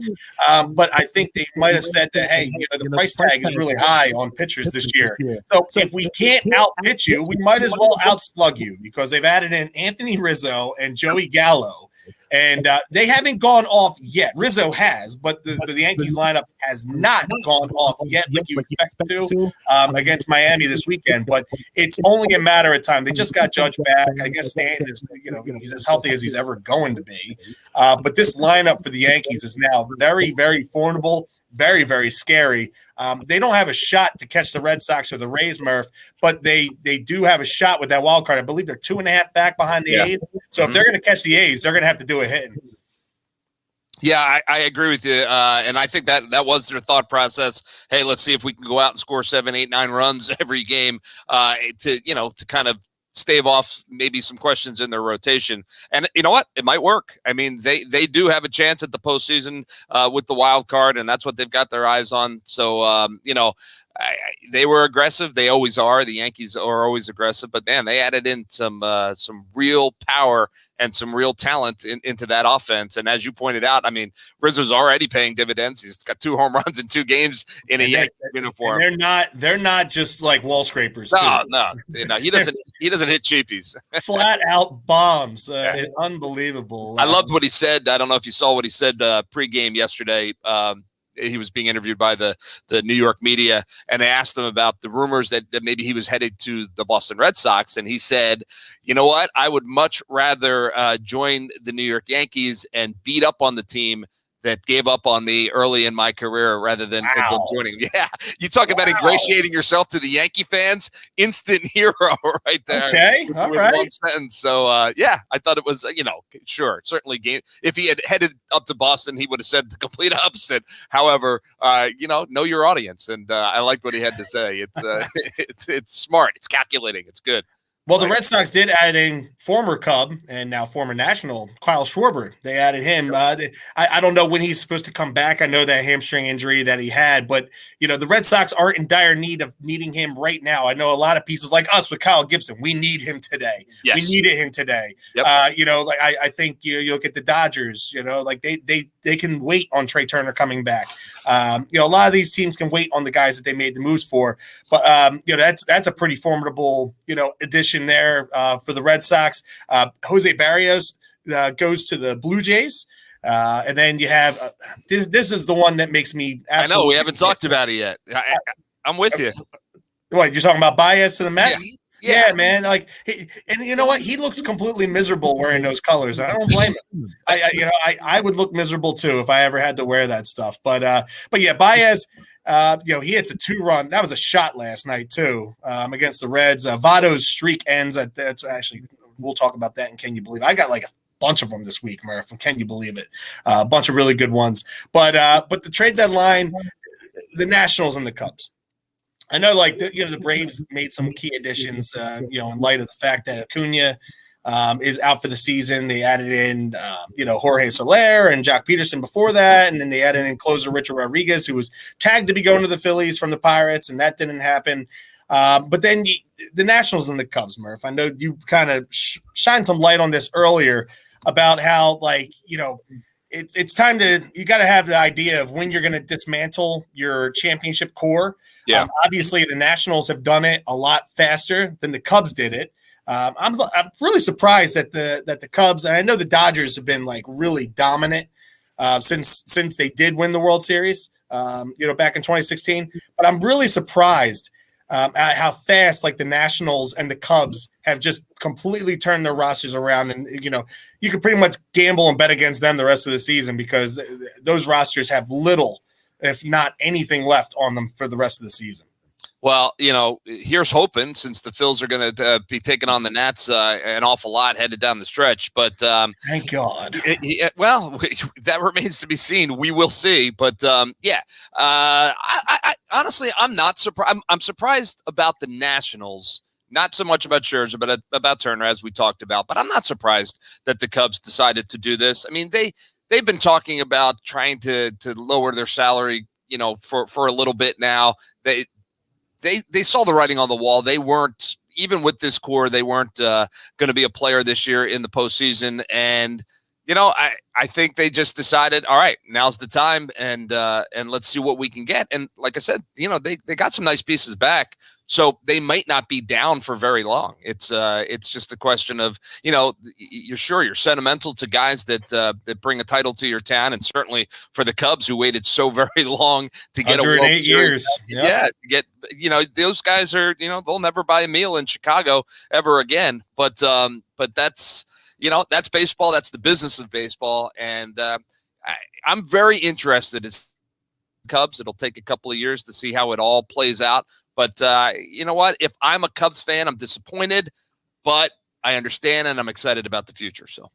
but I think they might have said that, hey, the price tag is really high on pitchers this year. So if we can't out-pitch you, we might as well out-slug you, because they've added in Anthony Rizzo and Joey Gallo. And they haven't gone off yet. Rizzo has, but the Yankees lineup has not gone off yet like you expect it to against Miami this weekend. But it's only a matter of time. They just got Judge back. I guess Stanton is, he's as healthy as he's ever going to be. But this lineup for the Yankees is now very, very formidable, very, very scary. They don't have a shot to catch the Red Sox or the Rays, Murph, but they do have a shot with that wild card. I believe they're 2.5 back behind the A's. So if they're going to catch the A's, they're going to have to do a hitting. Yeah, I agree with you, and I think that was their thought process. Hey, let's see if we can go out and score 7, 8, 9 runs every game to kind of stave off maybe some questions in their rotation. And you know what? It might work. I mean, they do have a chance at the postseason with the wild card, and that's what they've got their eyes on. So, they were aggressive. They always are. The Yankees are always aggressive. But, man, they added in some real power and some real talent into that offense. And as you pointed out, I mean, Rizzo's already paying dividends. He's got 2 home runs in 2 games in a Yankee uniform. They're not just like wall scrapers. No. He doesn't hit cheapies. Flat out bombs. Unbelievable. I loved what he said. I don't know if you saw what he said pregame yesterday. He was being interviewed by the New York media, and they asked him about the rumors that maybe he was headed to the Boston Red Sox. And he said, you know what? I would much rather join the New York Yankees and beat up on the team that gave up on me early in my career rather than joining. Yeah. You talk about ingratiating yourself to the Yankee fans, instant hero right there. Okay. All right. One sentence. So, I thought it was, sure. Certainly game. If he had headed up to Boston, he would have said the complete opposite. However, know your audience. And I liked what he had to say. It's, it's smart. It's calculating. It's good. Well, the Red Sox did add in former Cub and now former National Kyle Schwarber. They added him. I don't know when he's supposed to come back. I know that hamstring injury that he had, but the Red Sox aren't in dire need of needing him right now. I know a lot of pieces like us with Kyle Gibson. We need him today. Yes. We needed him today. Yep. I think you look at the Dodgers. They can wait on Trey Turner coming back. A lot of these teams can wait on the guys that they made the moves for. But that's a pretty formidable addition there for the Red Sox. Jose Barrios goes to the Blue Jays. And then you have this is the one that makes me absolutely. I know we haven't talked about it yet. I'm with you. What, you're talking about Baez to the Mets? Yeah, man. And you know what? He looks completely miserable wearing those colors. I don't blame him. I would look miserable too if I ever had to wear that stuff. But yeah, Baez. He hits a 2-run. That was a shot last night too against the Reds. Votto's streak ends. That's actually, we'll talk about that. And can you believe it? I got like a bunch of them this week, Murph. And can you believe it? A bunch of really good ones. But the trade deadline, the Nationals and the Cubs. I know, the Braves made some key additions. In light of the fact that Acuna is out for the season. They added in, Jorge Soler and Jock Peterson before that. And then they added in closer Richard Rodriguez, who was tagged to be going to the Phillies from the Pirates, and that didn't happen. But then the Nationals and the Cubs, Murph, I know you kind of shined some light on this earlier about how, it's time you got to have the idea of when you're going to dismantle your championship core. Yeah. Obviously, the Nationals have done it a lot faster than the Cubs did it. I'm really surprised that the Cubs, and I know the Dodgers have been really dominant since they did win the World Series, back in 2016. But I'm really surprised at how fast the Nationals and the Cubs have just completely turned their rosters around. And you could pretty much gamble and bet against them the rest of the season because those rosters have little, if not anything, left on them for the rest of the season. Well, here's hoping, since the Phils are going to be taking on the Nats an awful lot headed down the stretch. But thank God. That remains to be seen. We will see. But I honestly, I'm not surprised. I'm surprised about the Nationals. Not so much about Scherzer, but about Turner, as we talked about. But I'm not surprised that the Cubs decided to do this. I mean, they've been talking about trying to lower their salary, for a little bit now. They saw the writing on the wall. They weren't, even with this core, they weren't going to be a player this year in the postseason. And, I think they just decided, all right, now's the time, and let's see what we can get. And like I said, they got some nice pieces back. So they might not be down for very long. It's just a question of, you're sentimental to guys that bring a title to your town, and certainly for the Cubs who waited so very long to get a World Series. Years. Yeah, those guys are, they'll never buy a meal in Chicago ever again. But that's that's baseball. That's the business of baseball, and I'm very interested as Cubs. It'll take a couple of years to see how it all plays out. But you know what? If I'm a Cubs fan, I'm disappointed, but I understand and I'm excited about the future. So,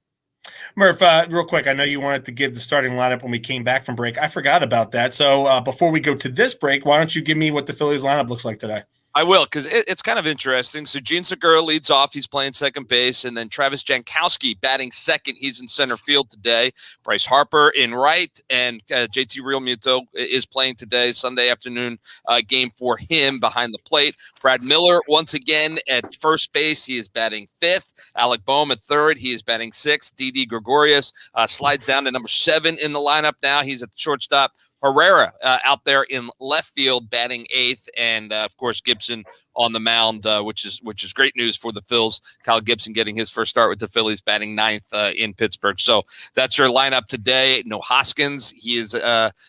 Murph, real quick, I know you wanted to give the starting lineup when we came back from break. I forgot about that. So before we go to this break, why don't you give me what the Phillies lineup looks like today? I will, because it's kind of interesting. So Gene Segura leads off. He's playing second base. And then Travis Jankowski batting second. He's in center field today. Bryce Harper in right. And JT Realmuto is playing today, Sunday afternoon game for him behind the plate. Brad Miller, once again, at first base. He is batting fifth. Alec Boehm at third. He is batting sixth. Didi Gregorius slides down to number 7 in the lineup now. He's at the shortstop. Herrera out there in left field batting eighth, and of course Gibson on the mound, which is great news for the Phils. Kyle Gibson getting his first start with the Phillies, batting ninth in Pittsburgh. So that's your lineup today. No Hoskins, he is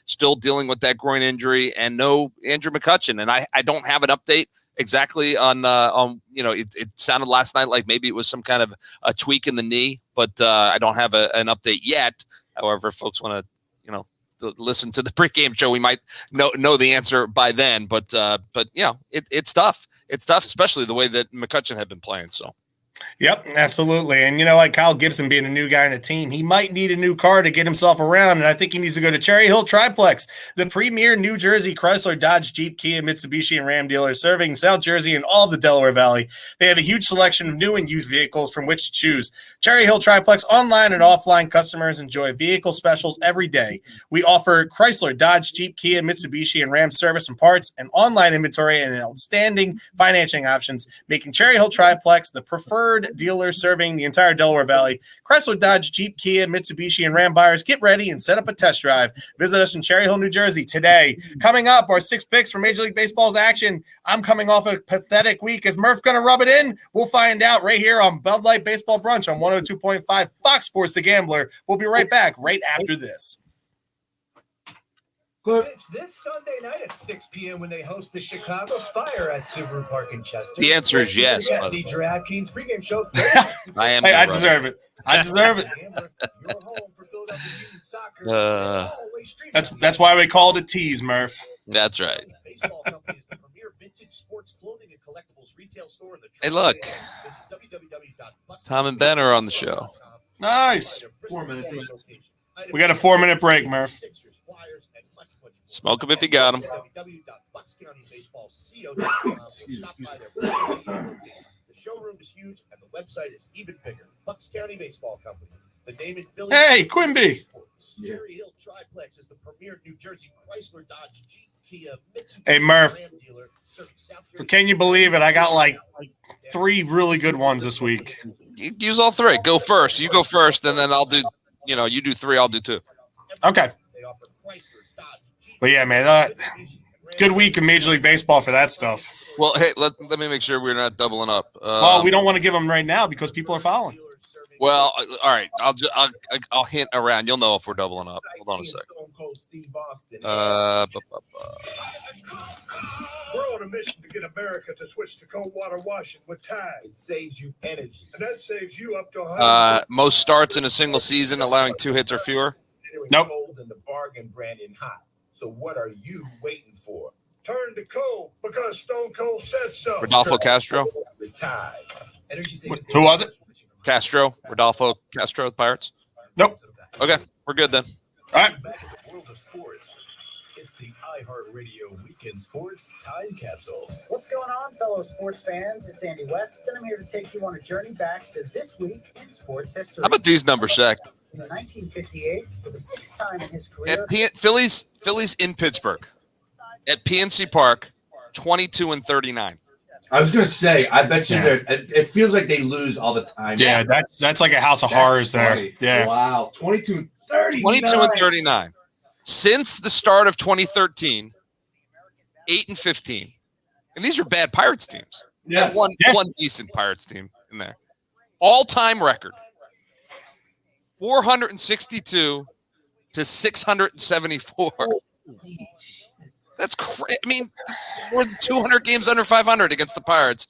still dealing with that groin injury, and no Andrew McCutchen. And I don't have an update exactly on it sounded last night like maybe it was some kind of a tweak in the knee, but I don't have an update yet. However, if folks want to listen to the pregame show, we might know the answer by then, but it's tough. It's tough, especially the way that McCutchen had been playing. So. Yep, absolutely. And, like Kyle Gibson being a new guy in the team, he might need a new car to get himself around. And I think he needs to go to Cherry Hill Triplex, the premier New Jersey Chrysler, Dodge, Jeep, Kia, Mitsubishi, and Ram dealer serving South Jersey and all of the Delaware Valley. They have a huge selection of new and used vehicles from which to choose. Cherry Hill Triplex online and offline customers enjoy vehicle specials every day. We offer Chrysler, Dodge, Jeep, Kia, Mitsubishi, and Ram service and parts and online inventory and outstanding financing options, making Cherry Hill Triplex the preferred dealer serving the entire Delaware Valley. Chrysler, Dodge, Jeep, Kia, Mitsubishi, and Ram buyers, get ready and set up a test drive. Visit us in Cherry Hill, New Jersey today. Coming up, our 6 picks for Major League Baseball's action. I'm coming off a pathetic week. Is Murph going to rub it in? We'll find out right here on Bud Light Baseball Brunch on 102.5 Fox Sports The Gambler. We'll be right back right after this. It's this Sunday night at 6 p.m. when they host the Chicago Fire at Subaru Park in Chester. The answer is yes. The DraftKings pregame show. I deserve it. I deserve it. That's why we called it tease, Murph. That's right. Baseball company is the premier vintage sports clothing and collectibles retail store in the Hey, look. Tom and Ben are on the show. Nice. 4 minutes. We got a 4-minute break, Murph. Smoke them if you got them. The showroom is huge and the website is even bigger. Bucks County Baseball Company. The name in Philly. Hey, Quimby. Cherry Hill Triplex is the premier New Jersey Chrysler, Dodge, Jeep, Kia, Mitsubishi. Hey, Murph. Ram dealer serving South Jersey. Can you believe it? I got like 3 really good ones this week. Use all 3. Go first. You go first, and then I'll do. You do 3. I'll do 2. Okay. They offer Chrysler, Dodge, Jeep, But yeah, man, good week in Major League Baseball for that stuff. Well, hey, let me make sure we're not doubling up. Well, we don't want to give them right now because people are following. Well, all right. I'll hint around. You'll know if we're doubling up. Hold on a second. We're on a mission to get America to switch to cold water washing with Tide. It saves you energy. And that saves you up to 100. Most starts in a single season, allowing 2 hits or fewer. Nope. Cold and the bargain brand in hot. So what are you waiting for? Turn to cold because Stone Cold said so. Rodolfo Castro. Tide. Energy savings. Who was it? Castro. Rodolfo Castro, the Pirates. Nope. Okay, we're good then. All right. Back in the world of sports, it's the iHeartRadio Weekend Sports Time Capsule. What's going on, fellow sports fans? It's Andy West, and I'm here to take you on a journey back to this week in sports history. How about these numbers, Shaq? In 1958, for the 6th time in his career, At Phillies in Pittsburgh, at PNC Park, 22-39. I was going to say, I bet you it feels like they lose all the time. Yeah, that's like a house of horrors there. Funny. Yeah. Wow. 22-39. 22-39. Since the start of 2013, 8-15. And these are bad Pirates teams. Yes. One decent Pirates team in there. All-time record. 462 to 674. That's crazy. I mean, more than 200 games under 500 against the Pirates.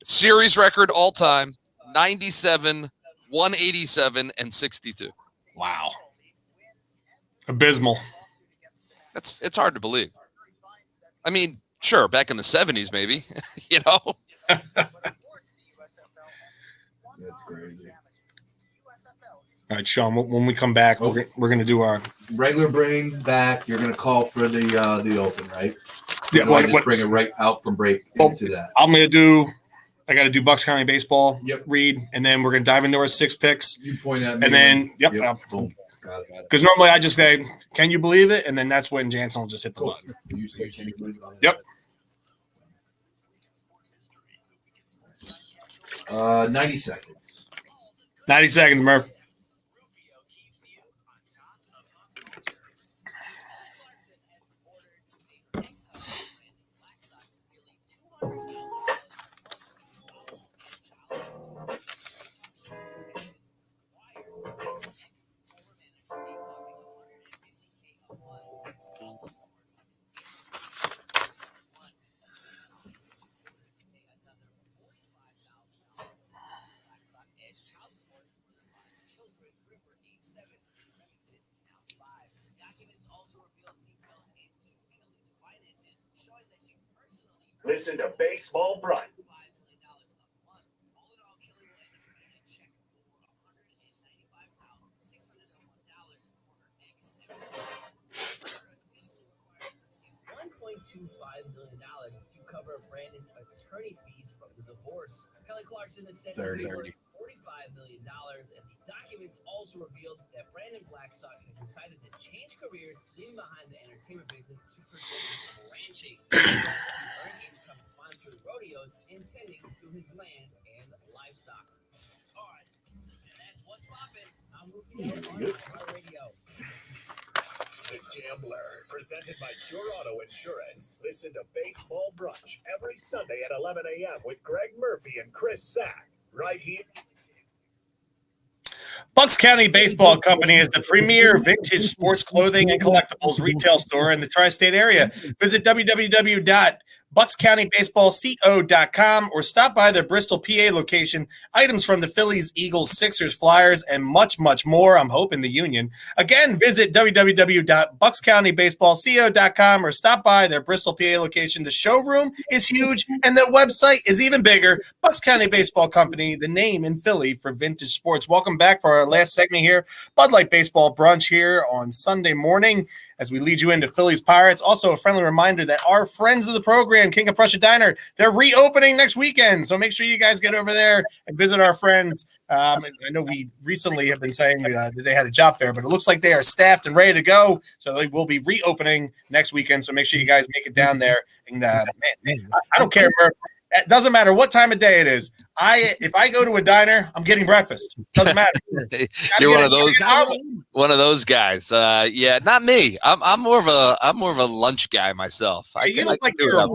Series record all-time, 97, 187, and 62. Wow. Abysmal. It's hard to believe. I mean, sure, back in the 70s, maybe, you know. That's crazy. All right, Sean, when we come back, we're going to do our regular bring back. You're going to call for the open, right? Yeah, I just bring it right out from break into that. I got to do Bucks County baseball, read, and then we're going to dive into our 6 picks. You point at me. And then, boom. Because normally I just say, can you believe it? And then that's when Jansen will just hit the button. You say, can you believe it? Yep. 90 seconds. 90 seconds, Murph. Listen to Baseball Brunch. $1.25 million to cover Brandon's attorney fees from the divorce. Kelly Clarkson is said to be worth $45 million, and the documents also revealed that Brandon Blackstock has decided to change careers, leaving behind the entertainment business to pursue ranching. To earn income sponsoring rodeos and tending to his land and livestock. All right, and that's what's poppin'. I'm Rufio on iHeartRadio. The Gambler, presented by Cure Auto Insurance. Listen to Baseball Brunch every Sunday at 11 a.m. with Greg Murphy and Chris Sack, right here. Bucks County Baseball Company is the premier vintage sports clothing and collectibles retail store in the tri-state area. Visit www.buckscountybaseballco.com or stop by their Bristol, PA location. Items from the Phillies, Eagles, Sixers, Flyers, and much, much more. I'm hoping the Union. Again, visit www.buckscountybaseballco.com or stop by their Bristol, PA location. The showroom is huge, and the website is even bigger. Bucks County Baseball Company, the name in Philly for vintage sports. Welcome back for our last segment here. Bud Light Baseball Brunch here on Sunday morning as we lead you into Phillies Pirates. Also, a friendly reminder that our friends of the program, King of Prussia Diner, they're reopening next weekend. So make sure you guys get over there and visit our friends. I know we recently have been saying that they had a job fair, but it looks like they are staffed and ready to go. So they will be reopening next weekend. So make sure you guys make it down there. And I don't care, Murph. It doesn't matter what time of day it is. If I go to a diner, I'm getting breakfast. Doesn't matter. You're one of those guys. Yeah, not me. I'm more of a lunch guy myself. You look like you're a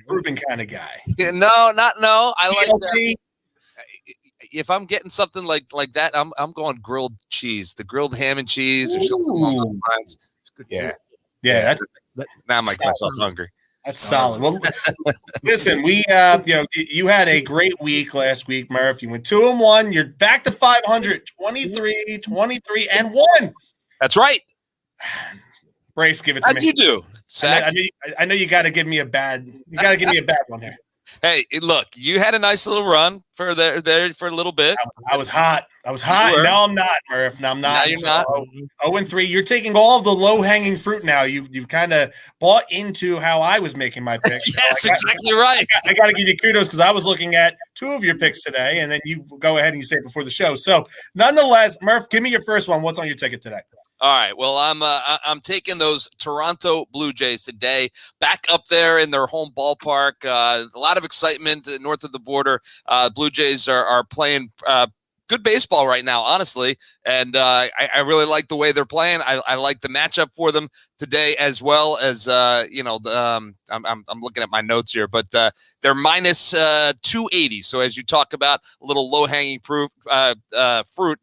Reuben kind of guy. No. I like that. If I'm getting something like that, I'm going grilled cheese, the grilled ham and cheese or something along those lines. Yeah. Now I'm making myself hungry. That's solid. Well, listen, we you had a great week last week, Murph. You went 2-1. You're back to 500, 23-1. That's right. Brace, give it to me. How'd you do? I know you got to give me a bad one here. Hey, look, you had a nice little run for there for a little bit. I was hot. Now I'm not, Murph. Now I'm not. Now you're not. 0-3. You're taking all of the low-hanging fruit now. You kind of bought into how I was making my picks. Yes, exactly right. I got to give you kudos because I was looking at 2 of your picks today, and then you go ahead and you say it before the show. So, nonetheless, Murph, give me your first one. What's on your ticket today? All right. Well, I'm taking those Toronto Blue Jays today, back up there in their home ballpark. A lot of excitement north of the border. Blue Jays are playing good baseball right now, honestly. And I really like the way they're playing. I like the matchup for them today, as well as I'm looking at my notes here, but they're minus 280. So as you talk about a little low hanging fruit,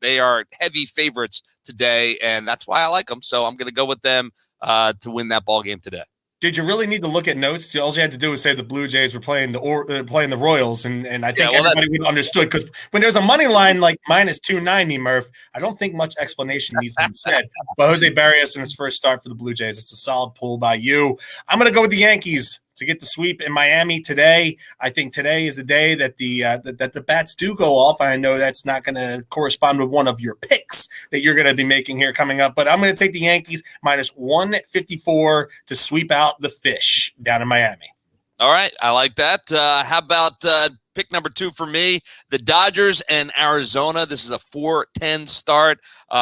they are heavy favorites today, and that's why I like them. So I'm going to go with them to win that ball game today. Did you really need to look at notes? All you had to do was say the Blue Jays were playing the Royals, and I think everybody would have understood, because when there's a money line like minus 290, Murph, I don't think much explanation needs to be said. But Jose Barrios in his first start for the Blue Jays, it's a solid pull by you. I'm going to go with the Yankees to get the sweep in Miami today. I think today is the day that the bats do go off. I know that's not going to correspond with one of your picks that you're going to be making here coming up, but I'm going to take the Yankees minus 154 to sweep out the fish down in Miami. All right, I like that. How about pick number 2 for me, the Dodgers and Arizona? This is a 4-10 start.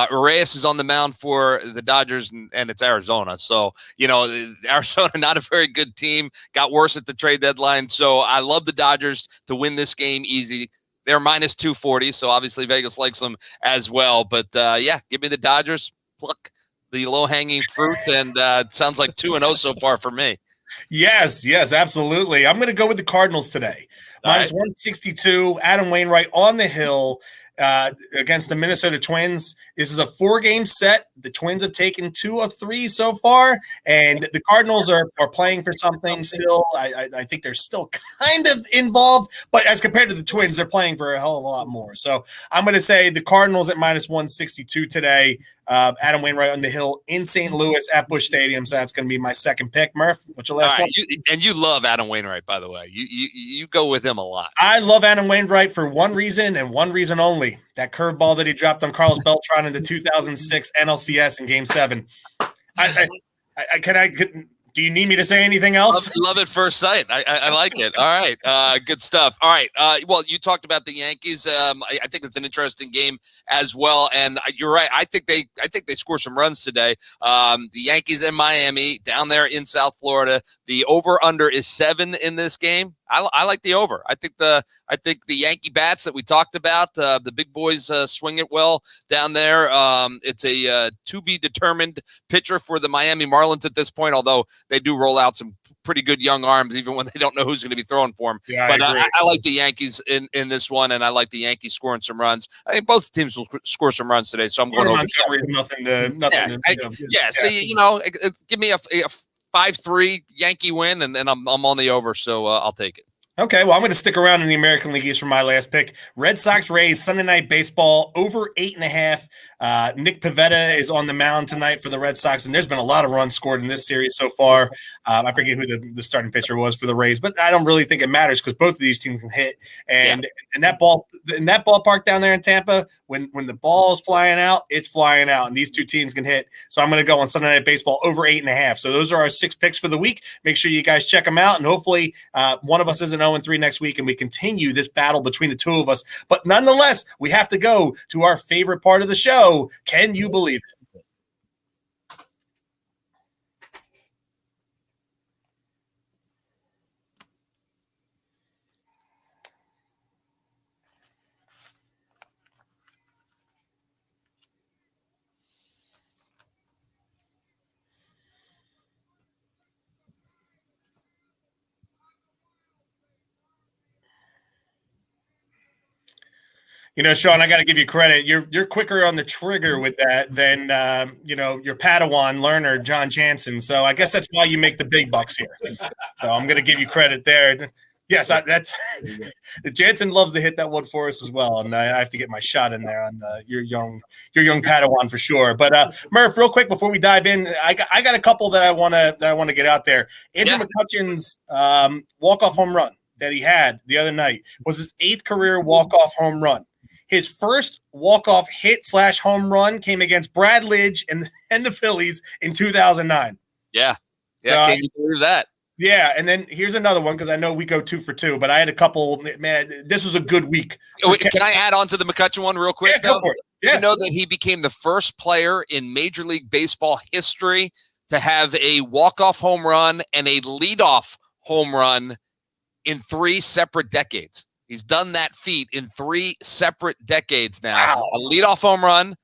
Urias is on the mound for the Dodgers, and it's Arizona. So, Arizona, not a very good team, got worse at the trade deadline. So I love the Dodgers to win this game easy. They're minus 240, so obviously Vegas likes them as well. But, give me the Dodgers, pluck the low-hanging fruit, and it sounds like 2-0 so far for me. Yes, absolutely. I'm going to go with the Cardinals today. Minus 162, Adam Wainwright on the hill against the Minnesota Twins. This is a 4-game set. The Twins have taken 2 of 3 so far, and the Cardinals are playing for something still. I think they're still kind of involved, but as compared to the Twins, they're playing for a hell of a lot more. So I'm going to say the Cardinals at minus 162 today. Adam Wainwright on the hill in St. Louis at Busch Stadium. So that's going to be my second pick. Murph, what's your last one? You love Adam Wainwright, by the way. You go with him a lot. I love Adam Wainwright for one reason and one reason only. That curveball that he dropped on Carlos Beltran in the 2006 NLCS in Game 7. Do you need me to say anything else? Love at first sight. I like it. All right. Good stuff. All right. Well, you talked about the Yankees. I think it's an interesting game as well. And you're right. I think they score some runs today. The Yankees in Miami, down there in South Florida. The over/under is 7 in this game. I like the over. I think the Yankee bats that we talked about, the big boys swing it well down there. It's a to be determined pitcher for the Miami Marlins at this point, although they do roll out some pretty good young arms, even when they don't know who's going to be throwing for them. Yeah, but I like the Yankees in this one, and I like the Yankees scoring some runs. I think both teams will score some runs today, so I'm going over. Nothing to. So give me a 5-3 Yankee win, and I'm on the over, so I'll take it. Okay, well, I'm going to stick around in the American League East for my last pick. Red Sox Rays Sunday Night Baseball over 8.5. Nick Pivetta is on the mound tonight for the Red Sox, and there's been a lot of runs scored in this series so far. I forget who the starting pitcher was for the Rays, but I don't really think it matters because both of these teams can hit. And in that ballpark down there in Tampa, when the ball is flying out, it's flying out, and these two teams can hit. So I'm going to go on Sunday Night Baseball over 8.5. So those are our 6 picks for the week. Make sure you guys check them out, and hopefully one of us isn't 0-3 next week, and we continue this battle between the two of us. But nonetheless, we have to go to our favorite part of the show. Can you believe it? Sean, I got to give you credit. You're quicker on the trigger with that than your Padawan learner, John Jansen. So I guess that's why you make the big bucks here. So I'm going to give you credit there. Yes, that's Jansen loves to hit that one for us as well, and I have to get my shot in there on your young Padawan for sure. But Murph, real quick before we dive in, I got a couple that I want to get out there. Andrew McCutcheon's walk-off home run that he had the other night was his 8th career walk-off home run. His first walk-off hit/home run came against Brad Lidge and the Phillies in 2009. Yeah. Can you believe that? Yeah, and then here's another one because I know we go 2 for 2, but I had a couple. Man, this was a good week. Can I add on to the McCutcheon one real quick? Yeah, go for it. Yeah. You know that he became the first player in Major League Baseball history to have a walk-off home run and a leadoff home run in 3 separate decades. He's done that feat in 3 separate decades now. Wow. A leadoff home run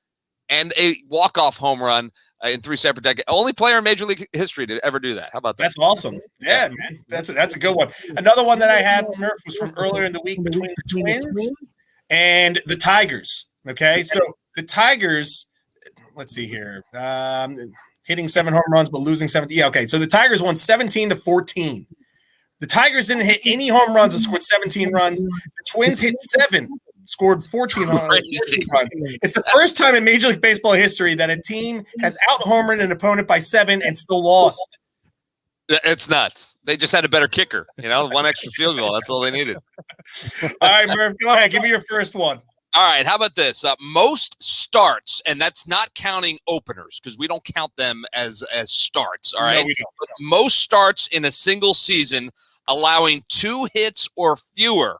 and a walk-off home run in 3 separate decades. Only player in Major League history to ever do that. How about that? That's awesome. Yeah, man. That's a good one. Another one that I had, Murph, was from earlier in the week between the Twins and the Tigers. Okay, so the Tigers, let's see here, hitting 7 home runs but losing 70. Yeah, okay, so the Tigers won 17-14. The Tigers didn't hit any home runs and scored 17 runs. The Twins hit 7. Scored 14 runs. It's the first time in Major League Baseball history that a team has out-homered an opponent by 7 and still lost. It's nuts. They just had a better kicker, 1 extra field goal. That's all they needed. All right, Murph, go ahead. Give me your first one. All right, how about this? Most starts, and that's not counting openers because we don't count them as starts, all right? No, we don't. But most starts in a single season allowing 2 hits or fewer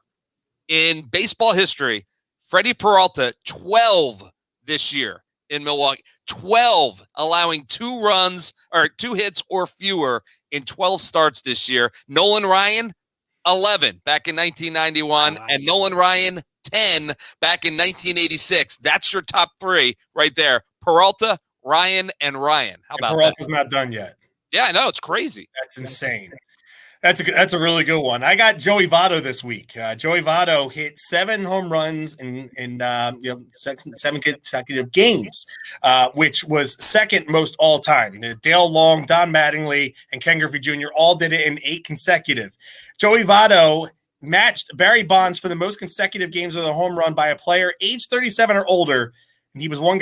in baseball history. Freddie Peralta, 12 this year in Milwaukee. 12 allowing 2 runs or 2 hits or fewer in 12 starts this year. Nolan Ryan, 11 back in 1991, and Nolan Ryan, 10 back in 1986. That's your top 3 right there. Peralta, Ryan, and Ryan. How about Peralta's that? not done yet. Yeah, I know. It's crazy. That's insane. That's a really good one. I got Joey Votto this week. Joey Votto hit 7 home runs in 7 consecutive games, which was second most all time. Dale Long, Don Mattingly, and Ken Griffey Jr. all did it in 8 consecutive. Joey Votto matched Barry Bonds for the most consecutive games with a home run by a player age 37 or older. And he was one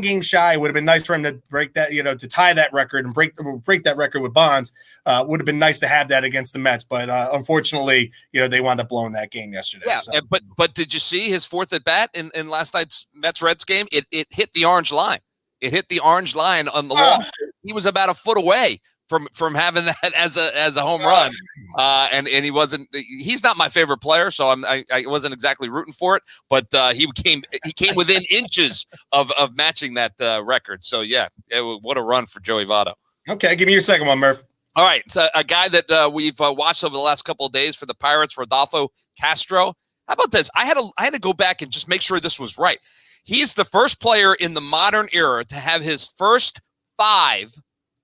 game shy. It would have been nice for him to break that, to tie that record and break that record with Bonds. Would have been nice to have that against the Mets, but unfortunately, they wound up blowing that game yesterday. Yeah, so. but did you see his 4th at bat in last night's Mets-Reds game? It hit the orange line. It hit the orange line on the wall. He was about a foot away from having that as a home run, and he's not my favorite player, so I wasn't exactly rooting for it, but he came within inches of matching that record. So yeah, what a run for Joey Votto. Okay, give me your second one, Murph. All right, so a guy that we've watched over the last couple of days for the Pirates, Rodolfo Castro. How about this? I had to go back and just make sure this was right. He's the first player in the modern era to have his first 5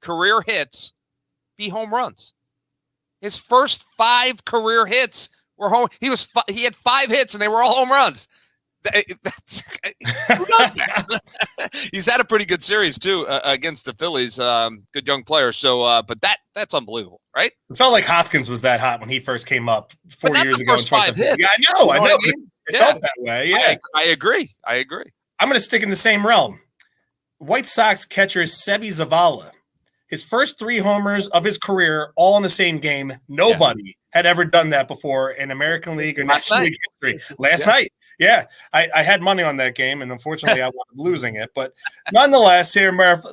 career hits be home runs. His first 5 career hits were home. He had 5 hits and they were all home runs. Who does that? He's had a pretty good series too against the Phillies. Good young player. So, but that's unbelievable, right? It felt like Hoskins was that hot when he first came up 4 years ago. First 5 hits. Yeah, I know. It felt that way. Yeah, I agree. I'm going to stick in the same realm. White Sox catcher Sebi Zavala. His first 3 homers of his career, all in the same game. Nobody had ever done that before in American League or National League history. Last night. Yeah, I had money on that game, and unfortunately, I wound up losing it. But nonetheless, here, Murph.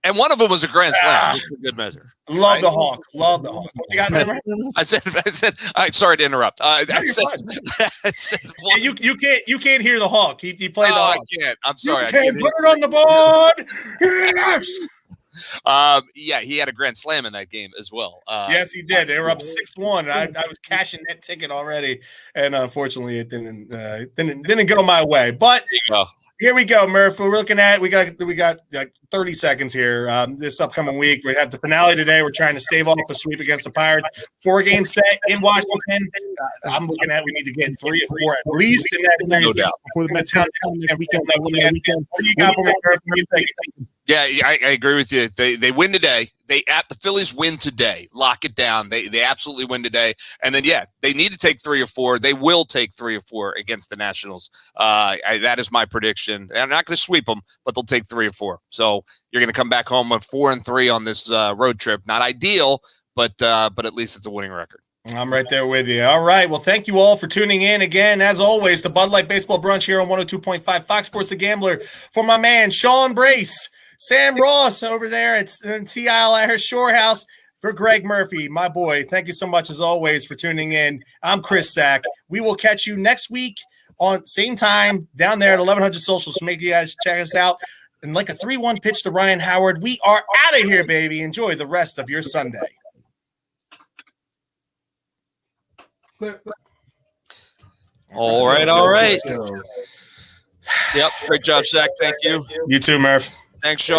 And one of them was a grand slam, just for good measure. Love the Hawk. What you got there, Murph? I said. I'm sorry to interrupt. I said yeah, you can't hear the Hawk. He played the Hawk. I can't. I'm sorry. I can't put it on the board. Yes. Yeah, he had a grand slam in that game as well. Yes, he did. They were up 6-1. I was cashing that ticket already, and unfortunately, it didn't go my way. But here we go, Murph. We're looking at we got like 30 seconds here. This upcoming week, we have the finale today. We're trying to stave off a sweep against the Pirates. 4-game set in Washington. I'm looking at we need to get 3 or 4 at least in that series before the Mets have and we can. What do you got for me, Murph? What do you think? Yeah, I agree with you. They win today. The Phillies win today. Lock it down. They absolutely win today. And then they need to take 3 or 4. They will take 3 or 4 against the Nationals. That is my prediction. I'm not going to sweep them, but they'll take 3 or 4. So you're going to come back home with 4-3 on this road trip. Not ideal, but at least it's a winning record. I'm right there with you. All right. Well, thank you all for tuning in again. As always, the Bud Light Baseball Brunch here on 102.5 Fox Sports The Gambler. For my man, Sean Brace, Sam Ross over there at Sea Isle at her Shore House. For Greg Murphy, my boy, thank you so much as always for tuning in. I'm Chris Sack. We will catch you next week on same time down there at 1100 Social. So make you guys check us out. And like a 3-1 pitch to Ryan Howard, we are out of here, baby. Enjoy the rest of your Sunday. All right. Yep. Great job, Zach. Thank you. You too, Murph. Thanks, Sean.